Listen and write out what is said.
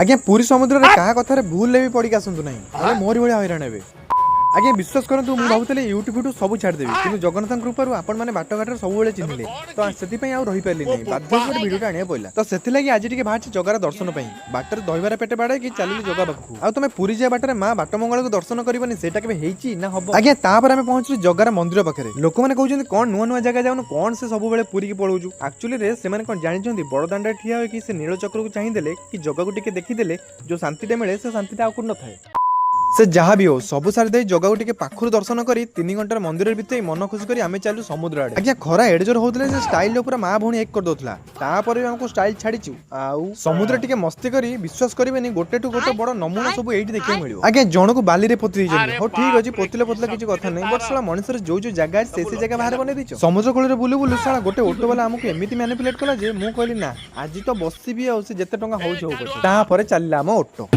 आज्ञा पूरी समुद्र रे कहा कथारे भूल भी पड़ी आसतु ना मोरी भाई हईराण हे आज्ञा विश्वास करतु मुझे भावुली यूट्यूब यूट्यूब सब छाड़देवी कि जगन्नाथ कृपार आपण बाटघाट सब चिन्हले तो से रही पारे नहीं बाध्य भिडियो आने पड़ा तो से आज टे बाहर जगार दर्शन बाटर दहीबार पेटे बाड़े कि चलिए जगह पाखु आ तुम पुरी जा बाटर माँ बाट मंगल को दर्शन करनी से ना हम आज्ञा तापर आम पहुंचू जगार मंदिर पाखे लोक मैंने कहते कौन नुआ नुआ जगह जाऊन कौन से सब पुरी की पलाऊँ एक्चुअली से कौन जानी बड़दाण्ड ठिया होगी से नीलचक्र को चाहिए कि जगह को टिके देखीदे जो शांति मिले से शांति आउ न थाए से जहाँ भी हो सब सारी दे जगह को टिके पाखुर दर्शन करी 3 घंटार मंदिर भितर मन खुश करी आमे चालू समुद्र आड़े आज्ञा खरा एडजोर होतले से स्टाइल पूरा माँ भौणी एक कर दोथला तापर हमको स्टाइल छाड़ीचु आउ समुद्र टिके मस्ती करी विश्वास करिवेनी गोटे टू गोटे बड़ नमूना सब एठी देखि मिलियो आज्ञा जण को बाली रे पोती दिजनी हो ठीक अछि पोतले पोतले किछि कथा नै बट साला मनुष्य जो जो जगह से जगह बाहर बने दिछ समुद्र कोल रे बुलु बुलु साला गोटे ऑटो वाला हमको एमिति मैनिपुलेट कला जे मु कहली ना आज तो बसी भी आ से जते टंका होउ छौ पछ तापर चलला हम ऑटो